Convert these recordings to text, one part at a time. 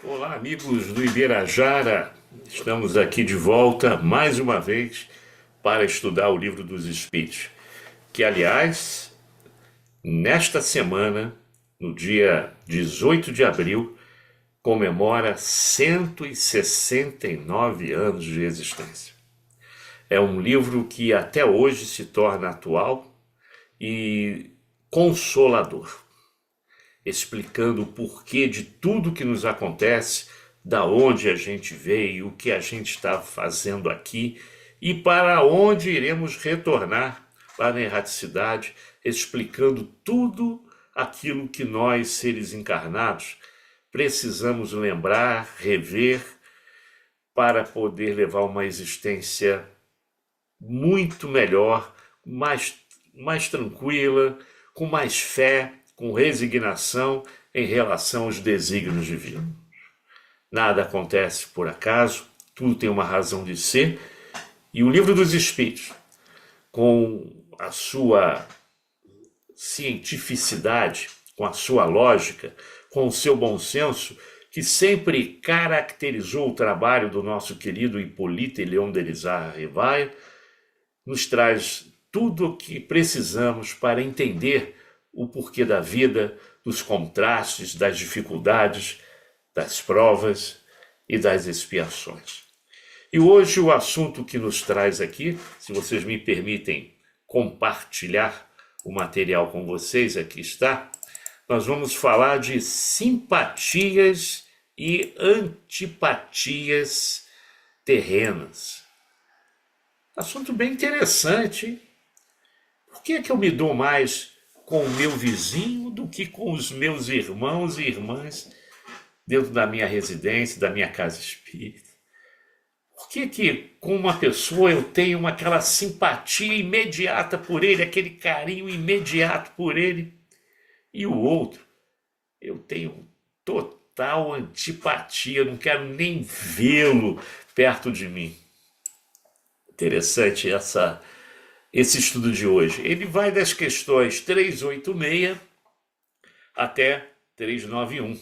Olá, amigos do Ibirajara. Estamos aqui de volta mais uma vez para estudar o Livro dos Espíritos, que, aliás, nesta semana, no dia 18 de abril, comemora 169 anos de existência. É um livro que até hoje se torna atual e consolador, explicando o porquê de tudo que nos acontece, da onde a gente veio, o que a gente está fazendo aqui e para onde iremos retornar lá na erraticidade, explicando tudo aquilo que nós, seres encarnados, precisamos lembrar, rever, para poder levar uma existência muito melhor, mais tranquila, com mais fé, com resignação em relação aos desígnios divinos. Nada acontece por acaso, tudo tem uma razão de ser, e o Livro dos Espíritos, com a sua cientificidade, com a sua lógica, com o seu bom senso, que sempre caracterizou o trabalho do nosso querido Hipólito Leon Derizard Rivaio, nos traz tudo o que precisamos para entender o porquê da vida, dos contrastes, das dificuldades, das provas e das expiações. E hoje o assunto que nos traz aqui, se vocês me permitem compartilhar o material com vocês, aqui está, nós vamos falar de simpatias e antipatias terrenas. Assunto bem interessante, hein? Por que é que eu me dou mais com o meu vizinho do que com os meus irmãos e irmãs dentro da minha residência, da minha casa espírita? Por que que com uma pessoa eu tenho aquela simpatia imediata por ele, aquele carinho imediato por ele, e o outro eu tenho total antipatia, não quero nem vê-lo perto de mim? Interessante esse estudo de hoje. Ele vai das questões 386 até 391.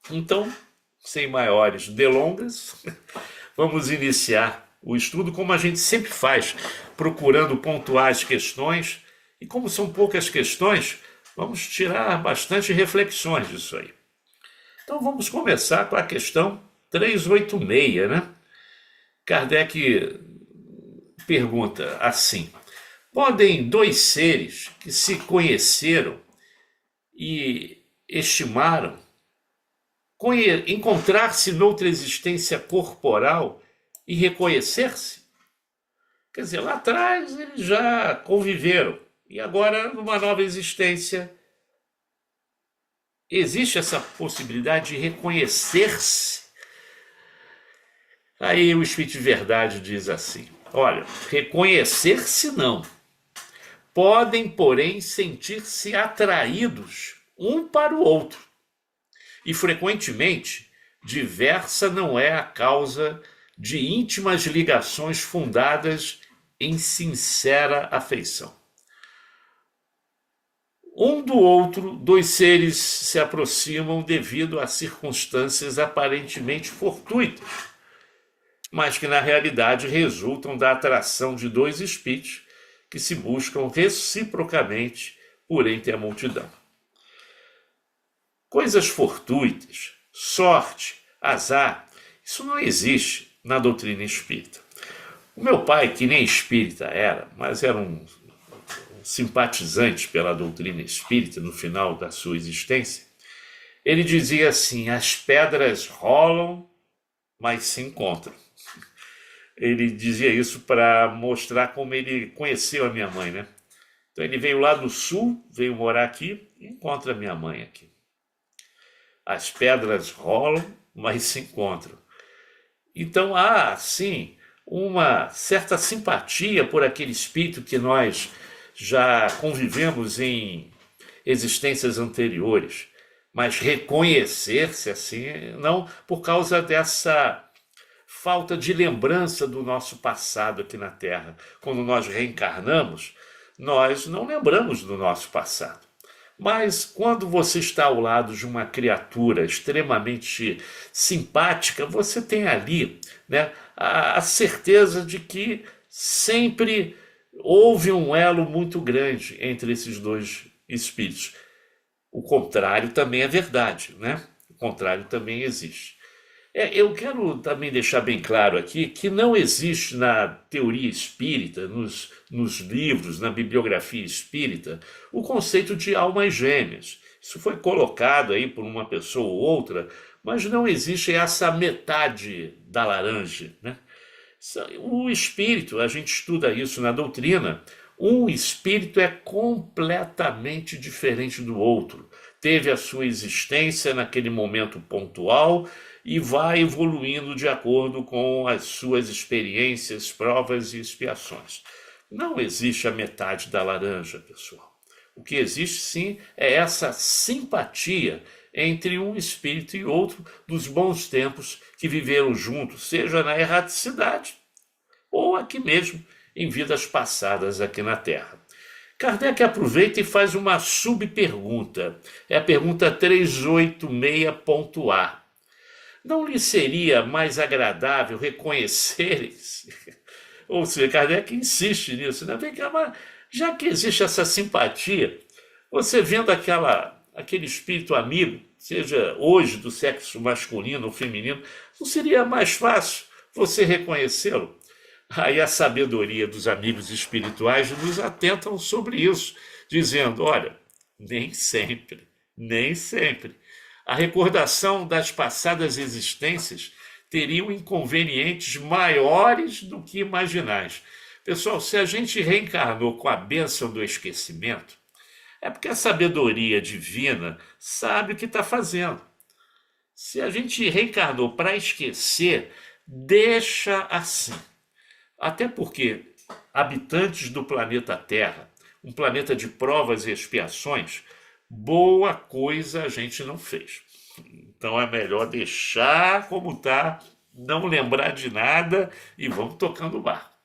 Então, sem maiores delongas, vamos iniciar o estudo como a gente sempre faz, procurando pontuar as questões. E como são poucas questões, vamos tirar bastante reflexões disso aí. Então vamos começar com a questão 386, né? Kardec pergunta assim: podem dois seres que se conheceram e estimaram encontrar-se noutra existência corporal e reconhecer-se? Quer dizer, lá atrás eles já conviveram e agora, numa nova existência, existe essa possibilidade de reconhecer-se? Aí o Espírito de Verdade diz assim: olha, reconhecer-se não. Podem, porém, sentir-se atraídos um para o outro. E, frequentemente, diversa não é a causa de íntimas ligações fundadas em sincera afeição. Um do outro, dois seres se aproximam devido a circunstâncias aparentemente fortuitas, mas que na realidade resultam da atração de dois espíritos que se buscam reciprocamente por entre a multidão. Coisas fortuitas, sorte, azar, isso não existe na doutrina espírita. O meu pai, que nem espírita era, mas era um simpatizante pela doutrina espírita no final da sua existência, ele dizia assim: as pedras rolam, mas se encontram. Ele dizia isso para mostrar como ele conheceu a minha mãe, né? Então ele veio lá do sul, veio morar aqui e encontra a minha mãe aqui. As pedras rolam, mas se encontram. Então há, sim, uma certa simpatia por aquele espírito que nós já convivemos em existências anteriores, mas reconhecer-se assim, não por causa dessa falta de lembrança do nosso passado aqui na Terra. Quando nós reencarnamos, nós não lembramos do nosso passado, Mas quando você está ao lado de uma criatura extremamente simpática, você tem ali, né, a certeza de que sempre houve um elo muito grande entre esses dois espíritos. O contrário também é verdade, né? O contrário também existe. Eu quero também deixar bem claro aqui que não existe na teoria espírita, nos livros, na bibliografia espírita, o conceito de almas gêmeas. Isso foi colocado aí por uma pessoa ou outra, mas não existe essa metade da laranja, né? O espírito, a gente estuda isso na doutrina, um espírito é completamente diferente do outro. Teve a sua existência naquele momento pontual e vai evoluindo de acordo com as suas experiências, provas e expiações. Não existe a metade da laranja, pessoal. O que existe sim é essa simpatia entre um espírito e outro dos bons tempos que viveram juntos, seja na erraticidade ou aqui mesmo em vidas passadas aqui na Terra. Kardec aproveita e faz uma subpergunta. É a pergunta 386.A. Não lhe seria mais agradável reconheceres? Ou seja, Kardec insiste nisso, né? Vem cá, mas já que existe essa simpatia, você vendo aquele espírito amigo, seja hoje do sexo masculino ou feminino, não seria mais fácil você reconhecê-lo? Aí a sabedoria dos amigos espirituais nos atentam sobre isso, dizendo, olha, nem sempre, nem sempre. A recordação das passadas existências teriam inconvenientes maiores do que imaginais. Pessoal, se a gente reencarnou com a bênção do esquecimento, é porque a sabedoria divina sabe o que está fazendo. Se a gente reencarnou para esquecer, deixa assim. Até porque habitantes do planeta Terra, um planeta de provas e expiações, boa coisa a gente não fez. Então é melhor deixar como está, não lembrar de nada e vamos tocando o barco.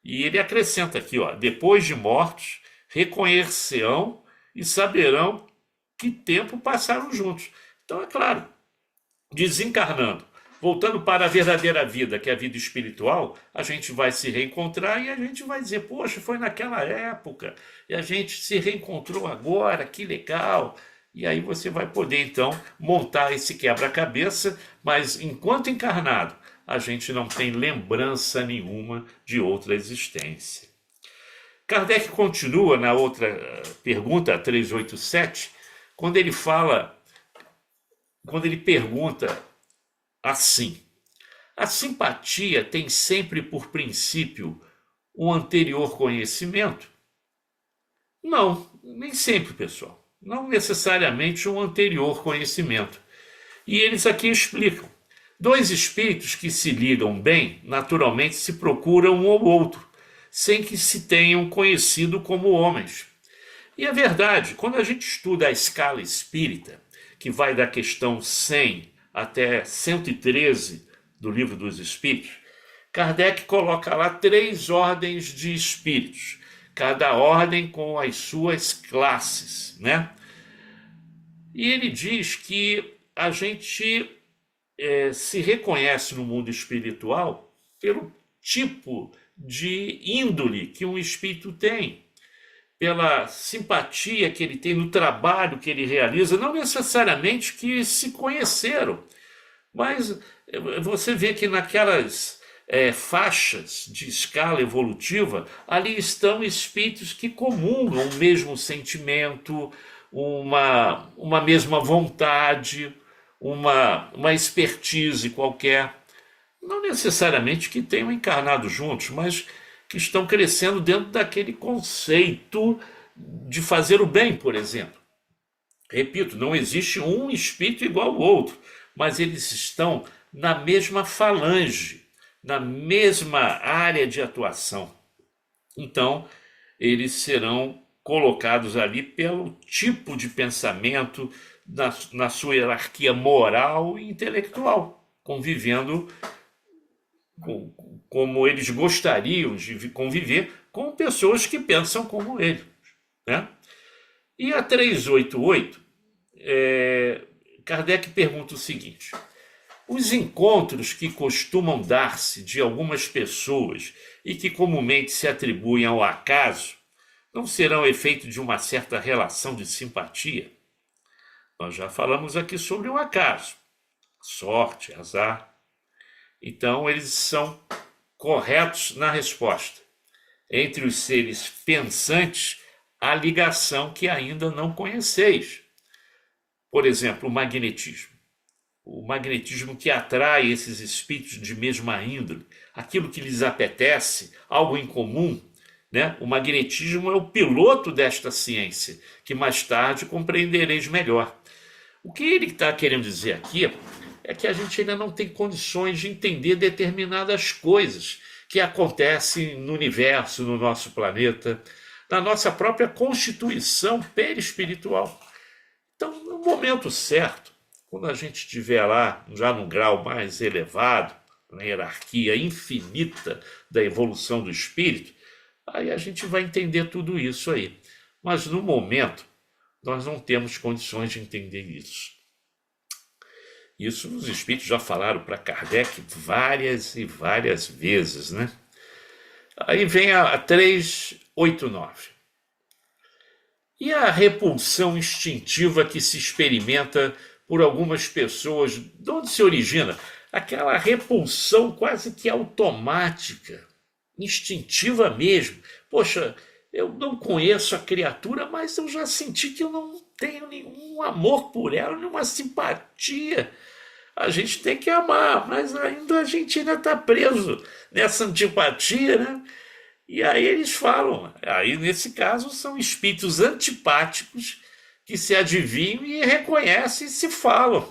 E ele acrescenta aqui, ó, depois de mortos, reconhecerão e saberão que tempo passaram juntos. Então é claro, desencarnando, voltando para a verdadeira vida, que é a vida espiritual, a gente vai se reencontrar e a gente vai dizer, poxa, foi naquela época, e a gente se reencontrou agora, que legal. E aí você vai poder, então, montar esse quebra-cabeça, mas enquanto encarnado, a gente não tem lembrança nenhuma de outra existência. Kardec continua na outra pergunta, 387, quando ele pergunta assim: a simpatia tem sempre por princípio um anterior conhecimento? Não, nem sempre, pessoal. Não necessariamente um anterior conhecimento. E eles aqui explicam. Dois espíritos que se ligam bem, naturalmente se procuram um ao outro, sem que se tenham conhecido como homens. E é verdade, quando a gente estuda a escala espírita, que vai da questão 100 até 113 do Livro dos Espíritos, Kardec coloca lá 3 ordens de espíritos, cada ordem com as suas classes, né? E ele diz que a gente se reconhece no mundo espiritual pelo tipo de índole que um espírito tem, pela simpatia que ele tem no trabalho que ele realiza, não necessariamente que se conheceram, mas você vê que naquelas faixas de escala evolutiva, ali estão espíritos que comungam o mesmo sentimento, uma mesma vontade, uma expertise qualquer. Não necessariamente que tenham encarnado juntos, mas que estão crescendo dentro daquele conceito de fazer o bem, por exemplo. Repito, não existe um espírito igual ao outro, mas eles estão na mesma falange, na mesma área de atuação. Então, eles serão colocados ali pelo tipo de pensamento, na sua hierarquia moral e intelectual, convivendo como eles gostariam de conviver com pessoas que pensam como eles, né? E a 388, Kardec pergunta o seguinte: os encontros que costumam dar-se de algumas pessoas e que comumente se atribuem ao acaso não serão efeito de uma certa relação de simpatia? Nós já falamos aqui sobre o acaso, sorte, azar. Então, eles são corretos na resposta. Entre os seres pensantes, há ligação que ainda não conheceis. Por exemplo, o magnetismo. O magnetismo que atrai esses espíritos de mesma índole, aquilo que lhes apetece, algo em comum, né? O magnetismo é o piloto desta ciência, que mais tarde compreendereis melhor. O que ele está querendo dizer aqui é que a gente ainda não tem condições de entender determinadas coisas que acontecem no universo, no nosso planeta, na nossa própria constituição perispiritual. Então, no momento certo, quando a gente estiver lá, já num grau mais elevado, na hierarquia infinita da evolução do espírito, aí a gente vai entender tudo isso aí. Mas no momento, nós não temos condições de entender isso. Isso os espíritos já falaram para Kardec várias e várias vezes, né? Aí vem a 389. E a repulsão instintiva que se experimenta por algumas pessoas, de onde se origina? Aquela repulsão quase que automática, instintiva mesmo. Poxa, eu não conheço a criatura, mas eu já senti que eu não tenho nenhum amor por ela, nenhuma simpatia. A gente tem que amar, mas a gente ainda está preso nessa antipatia, né? E aí eles falam, aí nesse caso são espíritos antipáticos que se adivinham e reconhecem e se falam.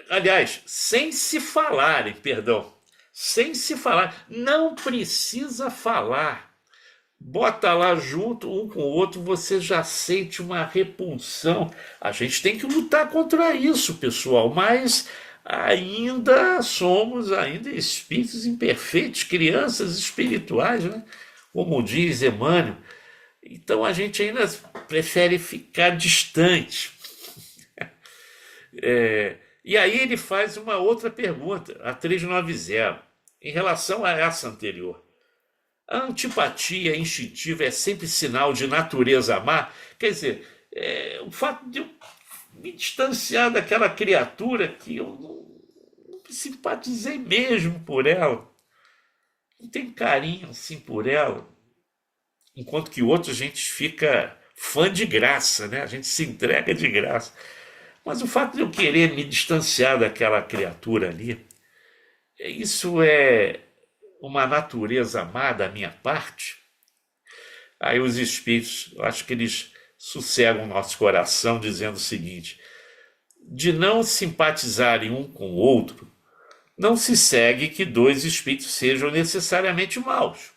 Aliás, sem se falarem, perdão, sem se falar, não precisa falar. Bota lá junto, um com o outro, você já sente uma repulsão. A gente tem que lutar contra isso, pessoal, mas ainda somos espíritos imperfeitos, crianças espirituais, né? Como diz Emmanuel. Então a gente ainda prefere ficar distante. E aí ele faz uma outra pergunta, a 390, em relação a essa anterior. A antipatia instintiva é sempre sinal de natureza má? Quer dizer, o fato de eu me distanciar daquela criatura que eu não simpatizei mesmo por ela, não tenho carinho assim por ela, enquanto que outros a gente fica fã de graça, né? A gente se entrega de graça. Mas o fato de eu querer me distanciar daquela criatura ali, isso é uma natureza má da minha parte? Aí os espíritos, eu acho que eles sossegam o nosso coração dizendo o seguinte: de não simpatizarem um com o outro, não se segue que dois espíritos sejam necessariamente maus.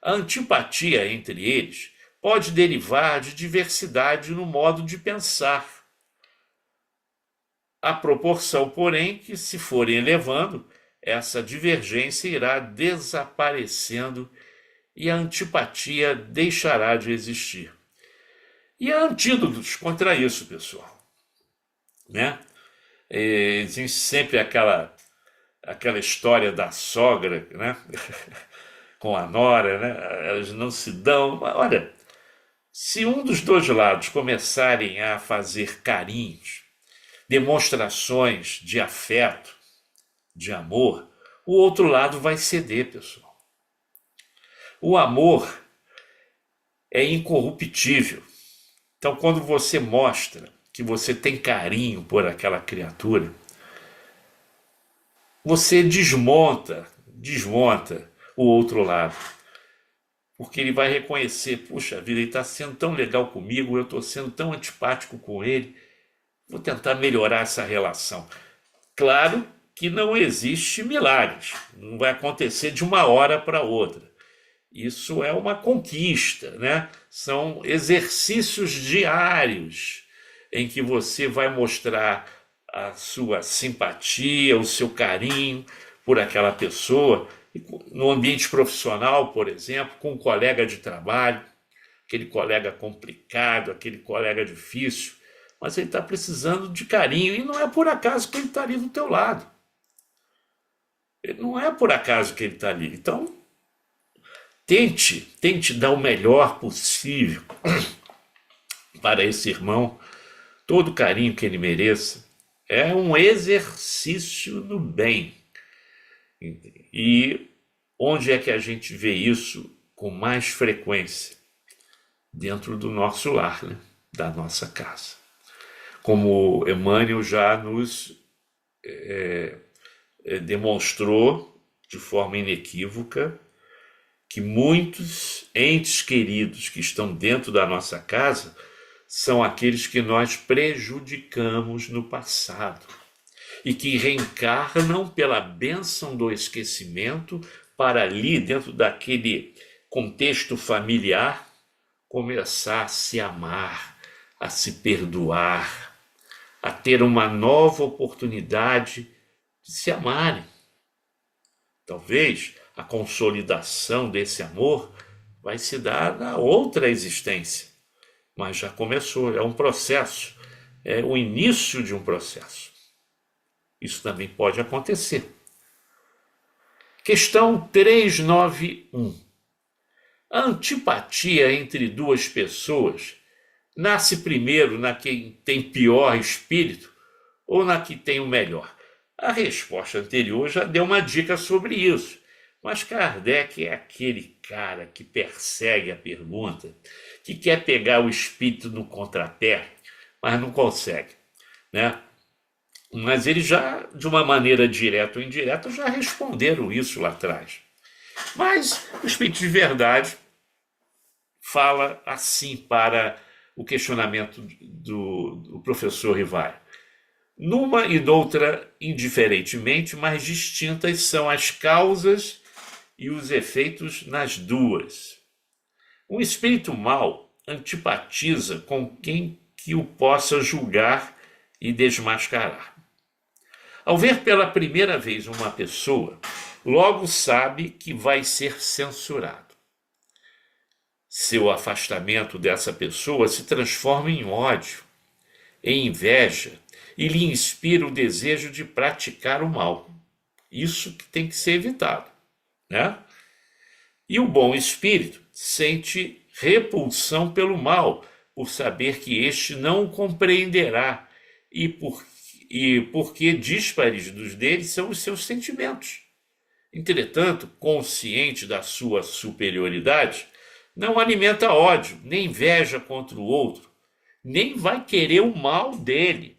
A antipatia entre eles pode derivar de diversidade no modo de pensar. À proporção, porém, que se forem elevando, essa divergência irá desaparecendo e a antipatia deixará de existir. E há antídotos contra isso, pessoal, né? Existe sempre aquela história da sogra, né? Com a nora, né? Elas não se dão. Olha, se um dos dois lados começarem a fazer carinhos, demonstrações de afeto, de amor, o outro lado vai ceder, pessoal. O amor é incorruptível. Então, quando você mostra que você tem carinho por aquela criatura, você desmonta o outro lado. Porque ele vai reconhecer, puxa vida, ele está sendo tão legal comigo, eu estou sendo tão antipático com ele, vou tentar melhorar essa relação. Claro que não existe milagres, não vai acontecer de uma hora para outra. Isso é uma conquista, né? São exercícios diários em que você vai mostrar a sua simpatia, o seu carinho por aquela pessoa, no ambiente profissional, por exemplo, com um colega de trabalho. aquele colega complicado, aquele colega difícil, mas ele está precisando de carinho e não é por acaso que ele está ali do teu lado. Não é por acaso que ele está ali. Então, tente dar o melhor possível para esse irmão, todo o carinho que ele mereça. É um exercício no bem. E onde é que a gente vê isso com mais frequência? Dentro do nosso lar, né? Da nossa casa. Como Emmanuel já nos demonstrou de forma inequívoca que muitos entes queridos que estão dentro da nossa casa são aqueles que nós prejudicamos no passado e que reencarnam pela bênção do esquecimento para ali, dentro daquele contexto familiar, começar a se amar, a se perdoar, a ter uma nova oportunidade de se amarem. Talvez a consolidação desse amor vai se dar na outra existência, mas já começou, é um processo, é o início de um processo. Isso também pode acontecer. Questão 391. A antipatia entre duas pessoas nasce primeiro na que tem pior espírito ou na que tem o melhor? A resposta anterior já deu uma dica sobre isso, mas Kardec é aquele cara que persegue a pergunta, que quer pegar o espírito no contrapé, mas não consegue, né? Mas eles já, de uma maneira direta ou indireta, já responderam isso lá atrás. Mas o Espírito de Verdade fala assim para o questionamento do professor Rivaio. Numa e noutra, indiferentemente, mas distintas são as causas e os efeitos nas duas. Um espírito mau antipatiza com quem que o possa julgar e desmascarar. Ao ver pela primeira vez uma pessoa, logo sabe que vai ser censurado. Seu afastamento dessa pessoa se transforma em ódio, em inveja, e lhe inspira o desejo de praticar o mal. Isso que tem que ser evitado, né? E o bom espírito sente repulsão pelo mal, por saber que este não o compreenderá e porque díspares dos deles são os seus sentimentos. Entretanto, consciente da sua superioridade, não alimenta ódio, nem inveja contra o outro, nem vai querer o mal dele,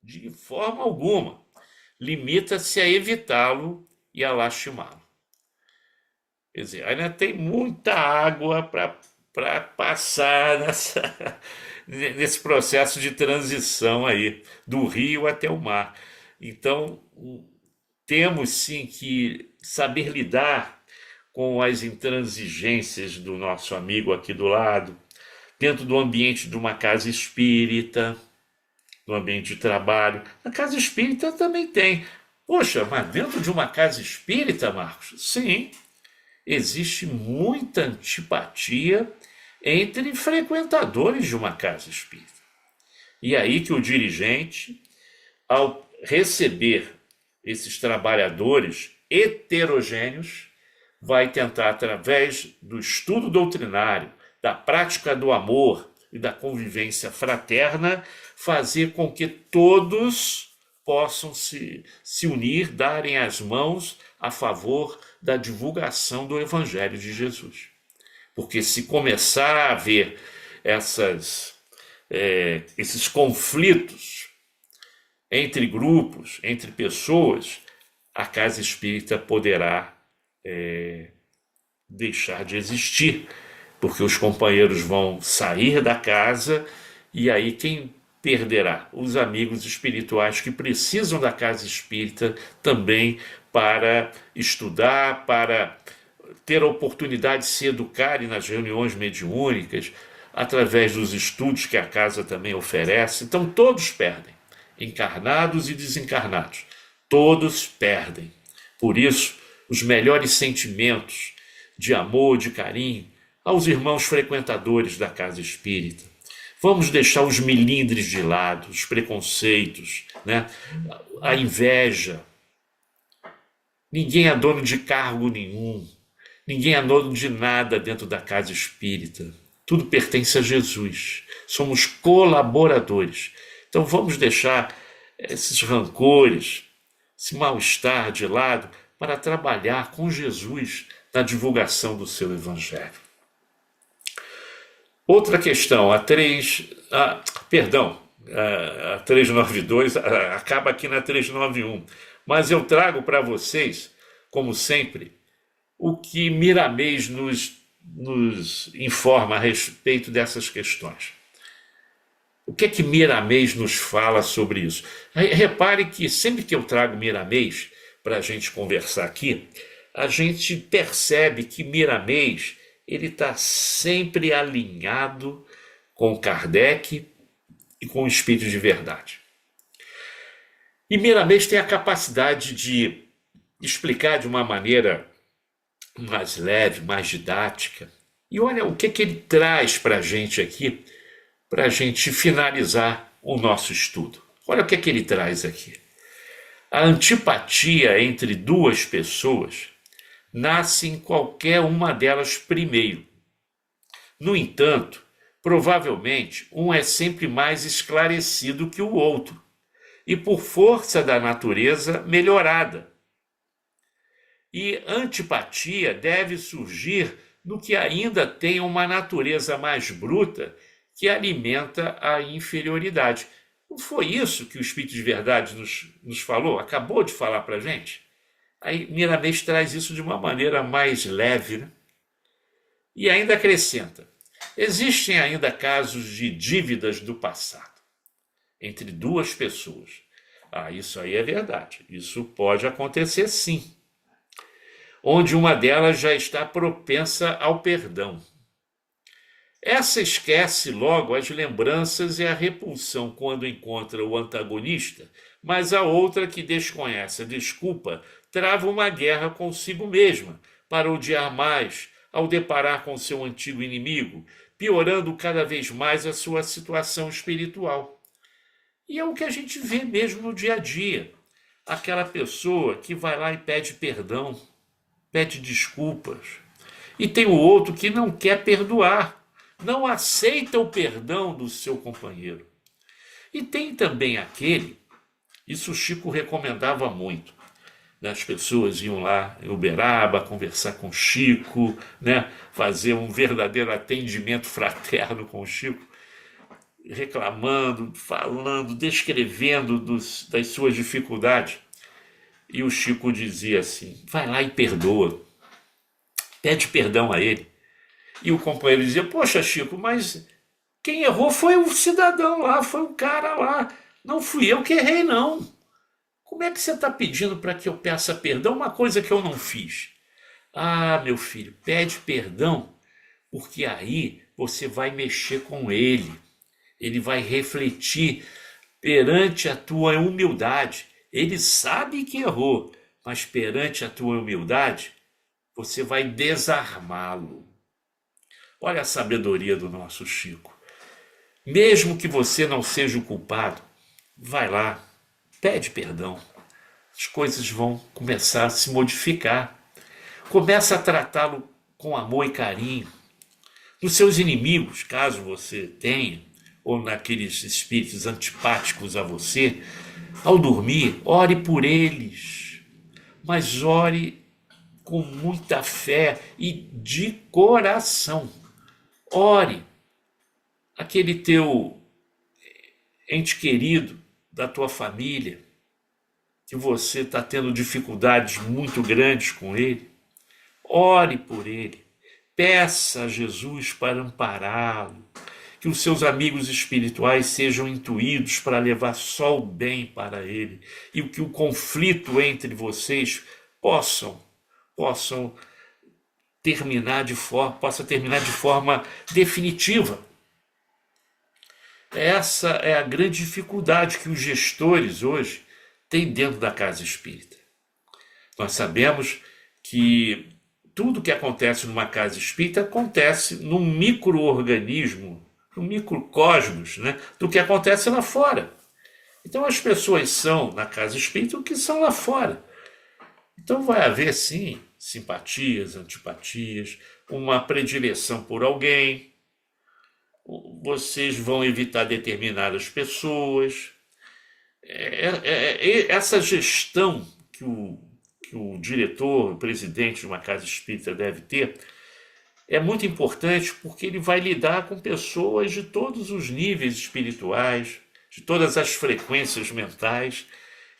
de forma alguma. Limita-se a evitá-lo e a lastimá-lo. Quer dizer, ainda tem muita água para passar nesse processo de transição aí, do rio até o mar. Então, temos sim que saber lidar com as intransigências do nosso amigo aqui do lado, dentro do ambiente de uma casa espírita, no ambiente de trabalho. Na casa espírita também tem. Poxa, mas dentro de uma casa espírita, Marcos? Sim, existe muita antipatia entre frequentadores de uma casa espírita. E aí que o dirigente, ao receber esses trabalhadores heterogêneos, vai tentar, através do estudo doutrinário, da prática do amor e da convivência fraterna, fazer com que todos possam se unir, darem as mãos a favor da divulgação do Evangelho de Jesus. Porque se começar a haver esses conflitos entre grupos, entre pessoas, a casa espírita poderá deixar de existir, porque os companheiros vão sair da casa e aí quem perderá? Os amigos espirituais que precisam da casa espírita também para estudar, para ter a oportunidade de se educarem nas reuniões mediúnicas, através dos estudos que a casa também oferece. Então todos perdem, encarnados e desencarnados, todos perdem. Por isso, os melhores sentimentos de amor, de carinho, aos irmãos frequentadores da casa espírita. Vamos deixar os milindres de lado, os preconceitos, né? A inveja. Ninguém é dono de cargo nenhum. Ninguém é dono de nada dentro da casa espírita. Tudo pertence a Jesus. Somos colaboradores. Então vamos deixar esses rancores, esse mal-estar de lado para trabalhar com Jesus na divulgação do seu evangelho. Outra questão, a 392 acaba aqui na 391, mas eu trago para vocês, como sempre, o que Miramês nos informa a respeito dessas questões. O que é que Miramês nos fala sobre isso? Repare que sempre que eu trago Miramês para a gente conversar aqui, a gente percebe que Miramês ele está sempre alinhado com Kardec e com o Espírito de Verdade. E Miramês tem a capacidade de explicar de uma maneira mais leve, mais didática. E olha o que ele traz para a gente aqui, para a gente finalizar o nosso estudo. Olha o que ele traz aqui. A antipatia entre duas pessoas nasce em qualquer uma delas primeiro. No entanto, provavelmente, um é sempre mais esclarecido que o outro, e por força da natureza melhorada. E antipatia deve surgir no que ainda tem uma natureza mais bruta que alimenta a inferioridade. Não foi isso que o Espírito de Verdade nos falou? Acabou de falar para a gente? Aí Miramês traz isso de uma maneira mais leve, né? E ainda acrescenta: existem ainda casos de dívidas do passado entre duas pessoas. Isso aí é verdade. Isso pode acontecer sim. Onde uma delas já está propensa ao perdão. Essa esquece logo as lembranças e a repulsão quando encontra o antagonista, mas a outra, que desconhece a desculpa, trava uma guerra consigo mesma para odiar mais ao deparar com seu antigo inimigo, piorando cada vez mais a sua situação espiritual. E é o que a gente vê mesmo no dia a dia. Aquela pessoa que vai lá e pede perdão, pede desculpas. E tem o outro que não quer perdoar, não aceita o perdão do seu companheiro. E tem também aquele, isso o Chico recomendava muito, né? As pessoas iam lá em Uberaba conversar com o Chico, né? Fazer um verdadeiro atendimento fraterno com o Chico, reclamando, falando, descrevendo das suas dificuldades. E o Chico dizia assim: vai lá e perdoa, pede perdão a ele. E o companheiro dizia: poxa, Chico, mas quem errou foi o cidadão lá, foi o cara lá, não fui eu que errei, não. Como é que você está pedindo para que eu peça perdão uma coisa que eu não fiz? Meu filho, pede perdão, porque aí você vai mexer com ele. Ele vai refletir perante a tua humildade. Ele sabe que errou, mas perante a tua humildade, você vai desarmá-lo. Olha a sabedoria do nosso Chico. Mesmo que você não seja o culpado, vai lá, pede perdão. As coisas vão começar a se modificar. Começa a tratá-lo com amor e carinho. Nos seus inimigos, caso você tenha, ou naqueles espíritos antipáticos a você, ao dormir, ore por eles, mas ore com muita fé e de coração. Ore. Aquele teu ente querido da tua família, que você está tendo dificuldades muito grandes com ele, ore por ele. Peça a Jesus para ampará-lo. Que os seus amigos espirituais sejam intuídos para levar só o bem para ele. E que o conflito entre vocês possa terminar de forma definitiva. Essa é a grande dificuldade que os gestores hoje têm dentro da casa espírita. Nós sabemos que tudo que acontece numa casa espírita acontece num micro-organismo, num microcosmos, né, do que acontece lá fora. Então as pessoas são na casa espírita o que são lá fora. Então vai haver sim simpatias, antipatias, uma predileção por alguém, vocês vão evitar determinadas pessoas. Essa gestão que o diretor, o presidente de uma casa espírita deve ter, é muito importante porque ele vai lidar com pessoas de todos os níveis espirituais, de todas as frequências mentais.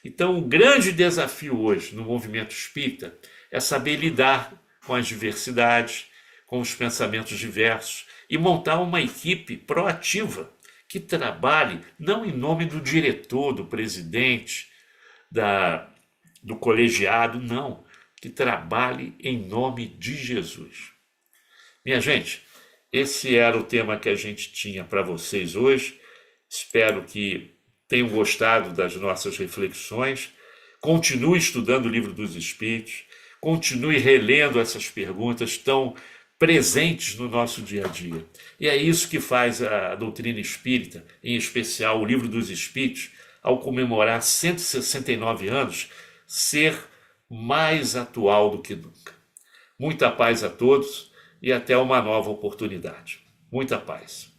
Então, o grande desafio hoje no movimento espírita é saber lidar com as diversidades, com os pensamentos diversos e montar uma equipe proativa que trabalhe não em nome do diretor, do presidente, do colegiado, não, que trabalhe em nome de Jesus. Minha gente, esse era o tema que a gente tinha para vocês hoje. Espero que tenham gostado das nossas reflexões. Continue estudando o Livro dos Espíritos, continue relendo essas perguntas tão presentes no nosso dia a dia. E é isso que faz a doutrina espírita, em especial o Livro dos Espíritos, ao comemorar 169 anos, ser mais atual do que nunca. Muita paz a todos e até uma nova oportunidade. Muita paz.